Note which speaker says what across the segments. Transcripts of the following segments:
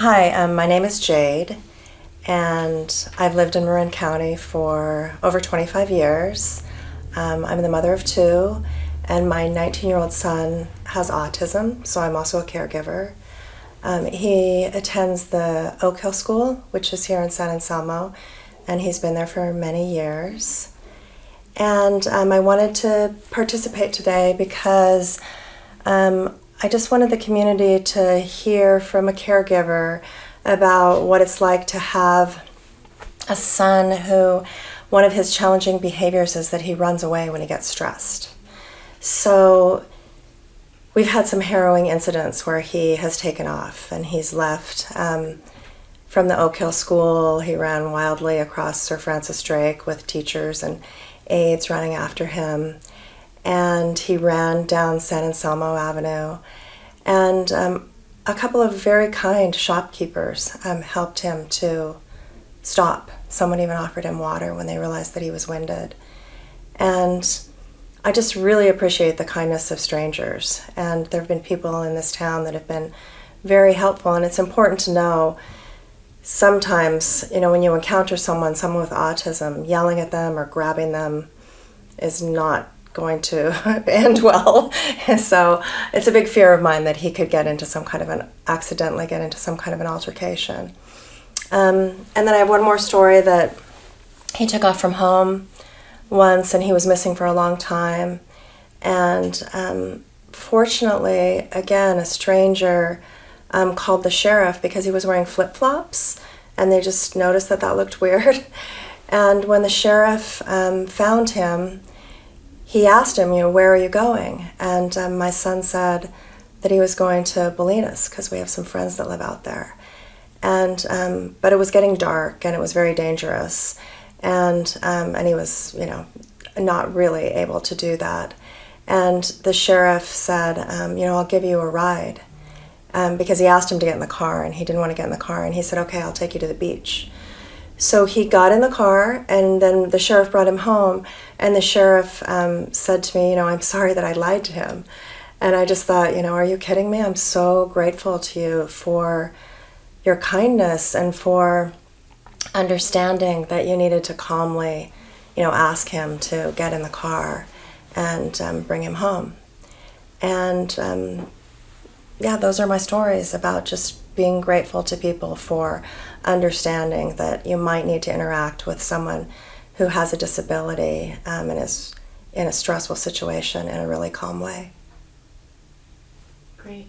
Speaker 1: Hi, my name is Jade, and I've lived in Marin County for over 25 years. I'm the mother of two, and my 19-year-old son has autism, so I'm also a caregiver. He attends the Oak Hill School, which is here in San Anselmo, and he's been there for many years. And I wanted to participate today because I just wanted the community to hear from a caregiver about what it's like to have a son who one of his challenging behaviors is that he runs away when he gets stressed. So we've had some harrowing incidents where he has taken off and he's left from the Oak Hill School. He ran wildly across Sir Francis Drake with teachers and aides running after him. And he ran down San Anselmo Avenue. And a couple of very kind shopkeepers helped him to stop. Someone even offered him water when they realized that he was winded. And I just really appreciate the kindness of strangers. And there have been people in this town that have been very helpful. And it's important to know sometimes, when you encounter someone with autism, yelling at them or grabbing them is not going to end well. So it's a big fear of mine that he could accidentally get into some kind of an altercation. And then I have one more story that he took off from home once and he was missing for a long time. And fortunately, again, a stranger called the sheriff because he was wearing flip-flops, and they just noticed that looked weird. And when the sheriff found him, he asked him, where are you going? And my son said that he was going to Bolinas because we have some friends that live out there. And but it was getting dark and it was very dangerous, and he was not really able to do that. And the sheriff said, I'll give you a ride, because he asked him to get in the car and he didn't want to get in the car, and he said, okay, I'll take you to the beach. So he got in the car, and then the sheriff brought him home, and the sheriff said to me, I'm sorry that I lied to him. And I just thought, are you kidding me? I'm so grateful to you for your kindness and for understanding that you needed to calmly, ask him to get in the car and bring him home. And those are my stories about just being grateful to people for understanding that you might need to interact with someone who has a disability and is in a stressful situation in a really calm way.
Speaker 2: Great.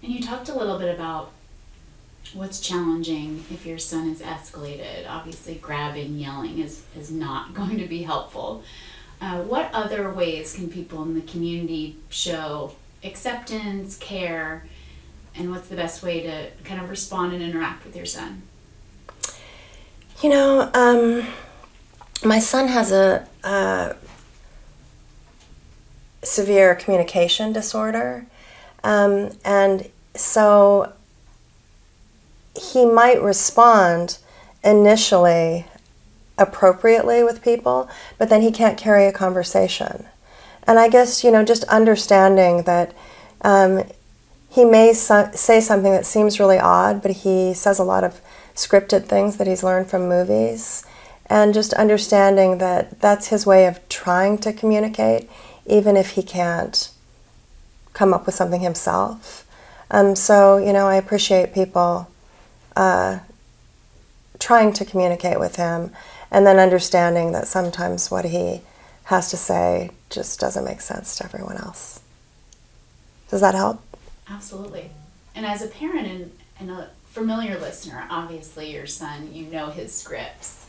Speaker 2: And you talked a little bit about what's challenging if your son is escalated. Obviously, grabbing, yelling is not going to be helpful. What other ways can people in the community show acceptance, care, and what's the best way to kind of respond and interact with your son?
Speaker 1: My son has a severe communication disorder, and so he might respond initially appropriately with people, but then he can't carry a conversation. And I guess, just understanding that he may say something that seems really odd, but he says a lot of scripted things that he's learned from movies, and just understanding that that's his way of trying to communicate, even if he can't come up with something himself. So, I appreciate people trying to communicate with him, and then understanding that sometimes what he has to say just doesn't make sense to everyone else. Does that help?
Speaker 2: Absolutely. And as a parent and a familiar listener, obviously your son, his scripts.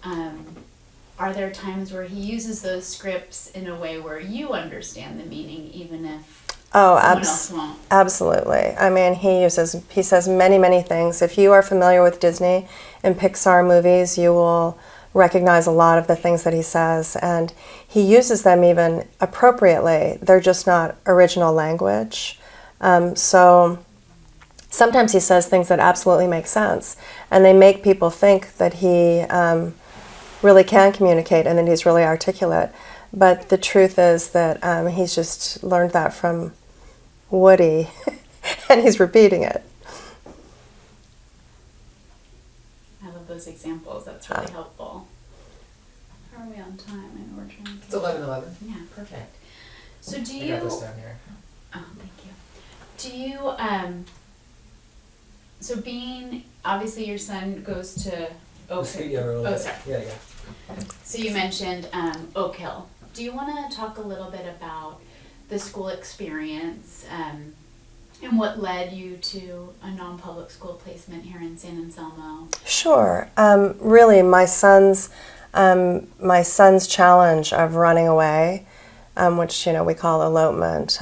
Speaker 2: Are there times where he uses those scripts in a way where you understand the meaning, even if someone else won't?
Speaker 1: Absolutely. I mean, he says many, many things. If you are familiar with Disney and Pixar movies, you will recognize a lot of the things that he says, and he uses them even appropriately. They're just not original language. So sometimes he says things that absolutely make sense, and they make people think that he really can communicate and that he's really articulate. But the truth is that he's just learned that from Woody, and he's repeating it.
Speaker 2: those examples. That's really helpful. How are we on time? I know we're trying to...
Speaker 3: It's 11:11.
Speaker 2: Yeah, perfect. So do
Speaker 3: I
Speaker 2: you...
Speaker 3: got this down here.
Speaker 2: Oh, thank you. Do you, so being, obviously your son goes to Oak Hill. Oh, sorry.
Speaker 3: Yeah.
Speaker 2: So you mentioned Oak Hill. Do you want to talk a little bit about the school experience and what led you to a non-public school placement here in San Anselmo?
Speaker 1: Sure. Really, my son's challenge of running away, which we call elopement,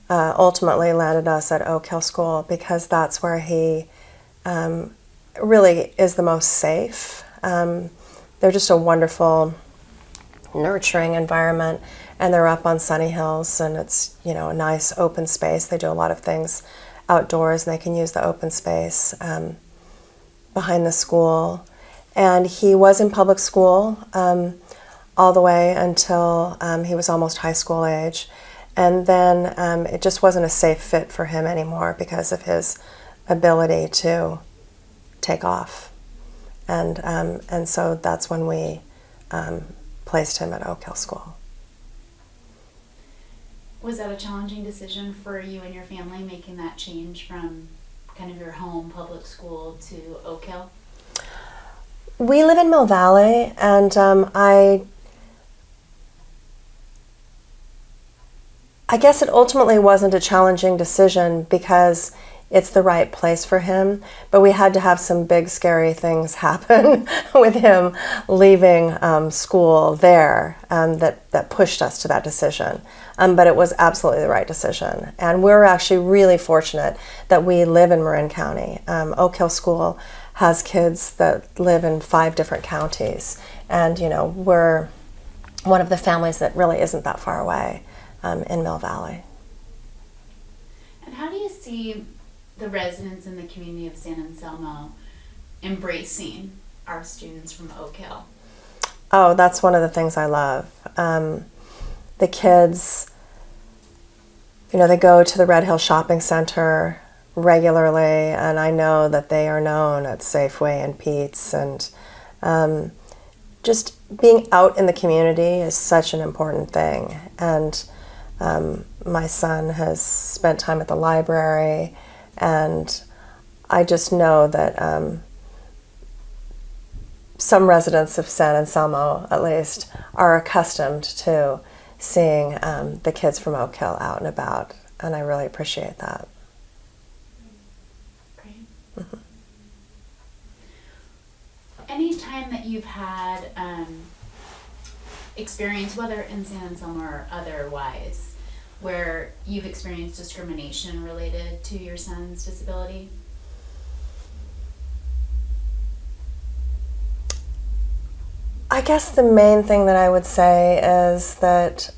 Speaker 1: ultimately landed us at Oak Hill School because that's where he really is the most safe. They're just a wonderful, nurturing environment, and they're up on sunny hills, and it's a nice open space. They do a lot of things outdoors, and they can use the open space behind the school. And he was in public school all the way until he was almost high school age. And then it just wasn't a safe fit for him anymore because of his ability to take off. And so that's when we placed him at Oak Hill School.
Speaker 2: Was that a challenging decision for you and your family, making that change from kind of your home public school to Oak Hill?
Speaker 1: We live in Mill Valley, and I guess it ultimately wasn't a challenging decision because it's the right place for him, but we had to have some big scary things happen with him leaving school there that pushed us to that decision. But it was absolutely the right decision. And we're actually really fortunate that we live in Marin County. Oak Hill School has kids that live in 5 different counties. And, we're one of the families that really isn't that far away in Mill Valley.
Speaker 2: And how do you see the residents in the community of San Anselmo embracing our students from Oak Hill?
Speaker 1: Oh, that's one of the things I love. The kids, they go to the Red Hill Shopping Center regularly, and I know that they are known at Safeway and Pete's, and just being out in the community is such an important thing. And my son has spent time at the library, and I just know that some residents of San Anselmo, at least, are accustomed to seeing the kids from Oak Hill out and about, and I really appreciate that.
Speaker 2: Great.
Speaker 1: Mm-hmm.
Speaker 2: Any time that you've had experience, whether in San Anselmo or otherwise, where you've experienced discrimination related to your son's disability?
Speaker 1: I guess the main thing that I would say is that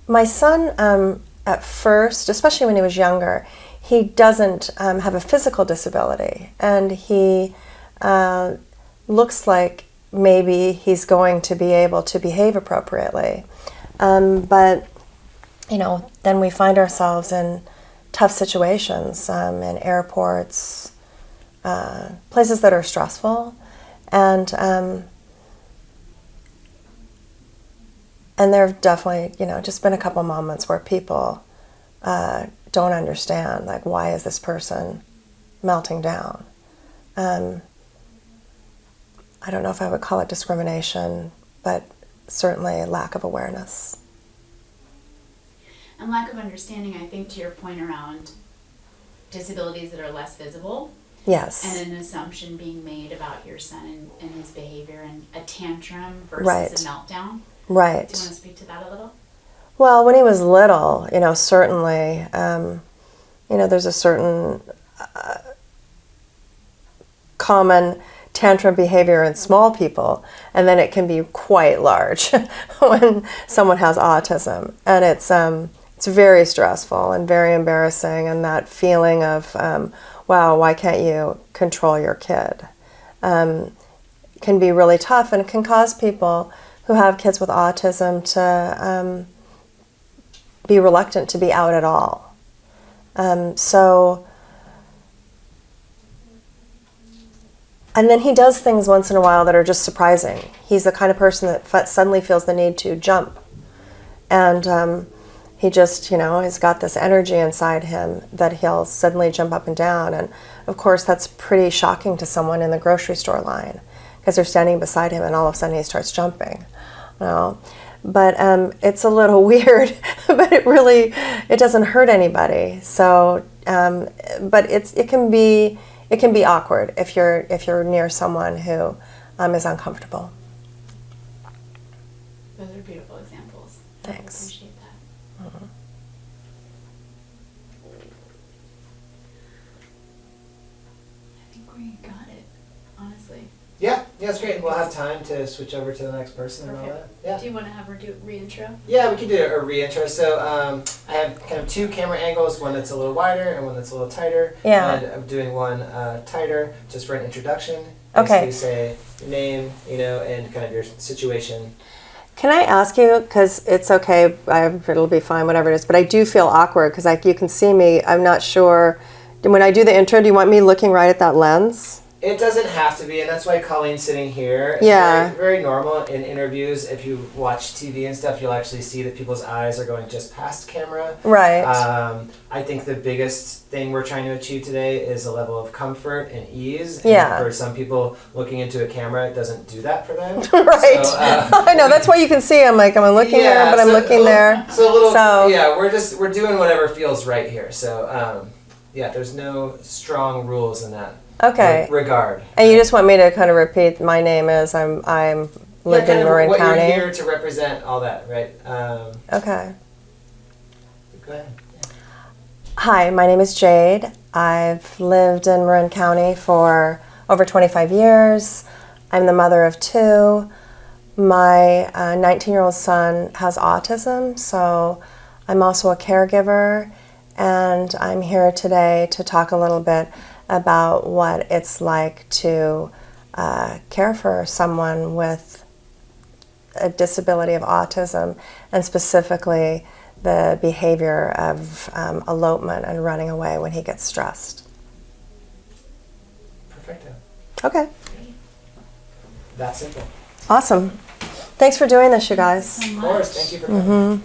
Speaker 1: my son, at first, especially when he was younger, he doesn't have a physical disability, and he looks like maybe he's going to be able to behave appropriately. But then we find ourselves in tough situations, in airports, places that are stressful, and there have definitely, just been a couple moments where people don't understand, like, why is this person melting down? I don't know if I would call it discrimination, but certainly a lack of awareness.
Speaker 2: And lack of understanding, I think, to your point around disabilities that are less visible.
Speaker 1: Yes.
Speaker 2: And an assumption being made about your son and his behavior, and a tantrum versus
Speaker 1: Right.
Speaker 2: a meltdown.
Speaker 1: Right.
Speaker 2: Do you want to speak to that a little?
Speaker 1: Well, when he was little, certainly, there's a certain common tantrum behavior in small people, and then it can be quite large when someone has autism, and it's very stressful and very embarrassing, and that feeling of wow, why can't you control your kid, can be really tough, and it can cause people who have kids with autism to be reluctant to be out at all. So And then he does things once in a while that are just surprising. He's the kind of person that suddenly feels the need to jump. And he just, has got this energy inside him that he'll suddenly jump up and down. And of course, that's pretty shocking to someone in the grocery store line because they're standing beside him and all of a sudden he starts jumping. But it's a little weird, but it doesn't hurt anybody. So, but it can be awkward if you're near someone who is uncomfortable.
Speaker 2: Those are beautiful examples.
Speaker 1: Thanks.
Speaker 2: I appreciate that.
Speaker 1: Mm-hmm.
Speaker 2: I think we got it, honestly.
Speaker 3: Yeah, it's great. We'll have time to switch over to the next person and all that. Yeah.
Speaker 2: Do you want to have her do re-intro?
Speaker 3: Yeah, we can do a re-intro. So I have kind of two camera angles, one that's a little wider and one that's a little tighter.
Speaker 1: Yeah.
Speaker 3: And I'm doing one tighter just for an introduction.
Speaker 1: Okay.
Speaker 3: Basically say your name, and kind of your situation.
Speaker 1: Can I ask you, because it's okay, it'll be fine, whatever it is, but I do feel awkward because you can see me. I'm not sure. When I do the intro, do you want me looking right at that lens?
Speaker 3: It doesn't have to be, and that's why Colleen's sitting here. It's
Speaker 1: Yeah.
Speaker 3: very, very normal in interviews. If you watch TV and stuff, you'll actually see that people's eyes are going just past camera.
Speaker 1: Right.
Speaker 3: I think the biggest thing we're trying to achieve today is a level of comfort and ease.
Speaker 1: Yeah.
Speaker 3: And for some people, looking into a camera, it doesn't do that for them.
Speaker 1: Right.
Speaker 3: So,
Speaker 1: I know, that's why you can see. I'm looking there, but I'm looking there.
Speaker 3: We're doing whatever feels right here. So, there's no strong rules in that.
Speaker 1: Okay.
Speaker 3: Regard.
Speaker 1: And you just want me to kind of repeat my name is I'm live in Marin
Speaker 3: what
Speaker 1: County.
Speaker 3: You're here to represent all that, right?
Speaker 1: Okay.
Speaker 3: Go ahead.
Speaker 1: Hi, my name is Jade. I've lived in Marin County for over 25 years. I'm the mother of two. My 19-year-old son has autism, so I'm also a caregiver, and I'm here today to talk a little bit about what it's like to care for someone with a disability of autism, and specifically the behavior of elopement and running away when he gets stressed.
Speaker 3: Perfecto.
Speaker 1: Okay,
Speaker 3: That simple.
Speaker 1: awesome. Thanks for doing this, you guys.
Speaker 2: So
Speaker 3: Of
Speaker 2: much.
Speaker 3: course. Thank you for coming.